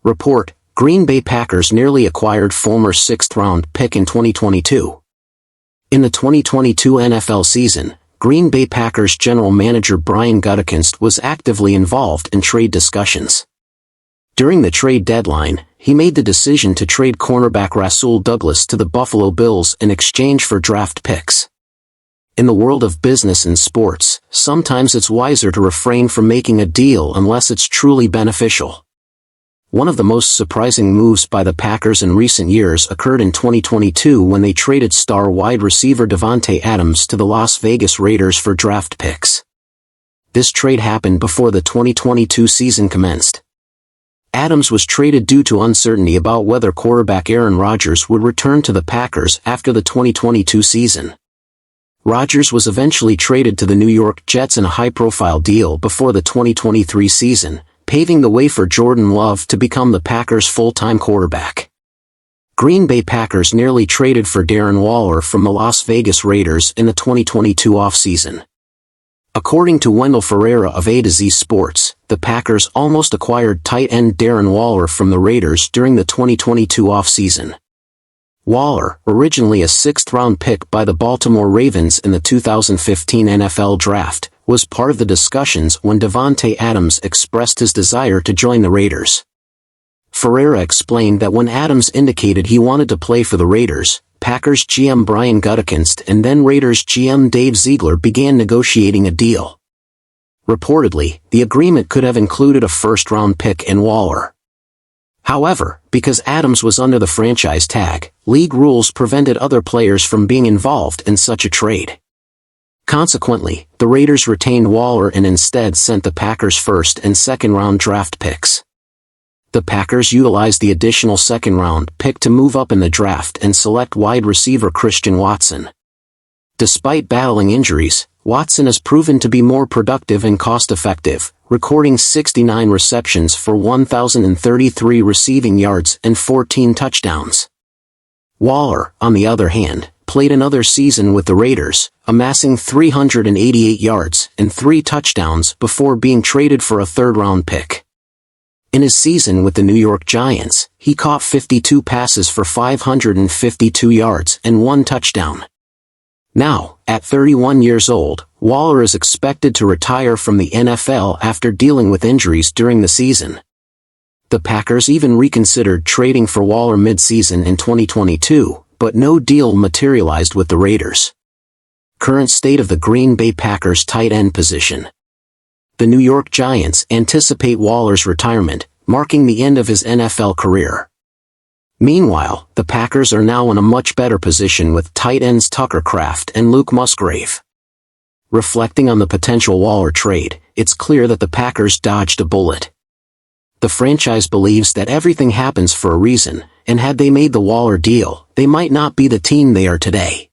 Report: Green Bay Packers nearly acquired former 6th-round pick in 2022. In the 2022 NFL season, Green Bay Packers general manager Brian Gutekunst was actively involved in trade discussions. During the trade deadline, he made the decision to trade cornerback Rasul Douglas to the Buffalo Bills in exchange for draft picks. In the world of business and sports, sometimes it's wiser to refrain from making a deal unless it's truly beneficial. One of the most surprising moves by the Packers in recent years occurred in 2022 when they traded star wide receiver Davante Adams to the Las Vegas Raiders for draft picks. This trade happened before the 2022 season commenced. Adams was traded due to uncertainty about whether quarterback Aaron Rodgers would return to the Packers after the 2022 season. Rodgers was eventually traded to the New York Jets in a high-profile deal before the 2023 season, paving the way for Jordan Love to become the Packers' full-time quarterback. Green Bay Packers nearly traded for Darren Waller from the Las Vegas Raiders in the 2022 offseason. According to Wendell Ferreira of A to Z Sports, the Packers almost acquired tight end Darren Waller from the Raiders during the 2022 offseason. Waller, originally a 6th-round pick by the Baltimore Ravens in the 2015 NFL Draft, was part of the discussions when Davante Adams expressed his desire to join the Raiders. Ferreira explained that when Adams indicated he wanted to play for the Raiders, Packers GM Brian Gutekunst and then Raiders GM Dave Ziegler began negotiating a deal. Reportedly, the agreement could have included a 1st-round pick in Waller. However, because Adams was under the franchise tag, league rules prevented other players from being involved in such a trade. Consequently, the Raiders retained Waller and instead sent the Packers 1st and 2nd-round draft picks. The Packers utilized the additional 2nd-round pick to move up in the draft and select wide receiver Christian Watson. Despite battling injuries, Watson has proven to be more productive and cost-effective, recording 69 receptions for 1,033 receiving yards and 14 touchdowns. Waller, on the other hand, played another season with the Raiders, amassing 388 yards and 3 touchdowns before being traded for a 3rd-round pick. In his season with the New York Giants, he caught 52 passes for 552 yards and 1 touchdown. Now, at 31 years old, Waller is expected to retire from the NFL after dealing with injuries during the season. The Packers even reconsidered trading for Waller mid-season in 2022, but no deal materialized with the Raiders. Current state of the Green Bay Packers tight end position. The New York Giants anticipate Waller's retirement, marking the end of his NFL career. Meanwhile, the Packers are now in a much better position with tight ends Tucker Kraft and Luke Musgrave. Reflecting on the potential Waller trade, it's clear that the Packers dodged a bullet. The franchise believes that everything happens for a reason, and had they made the Waller deal, they might not be the team they are today.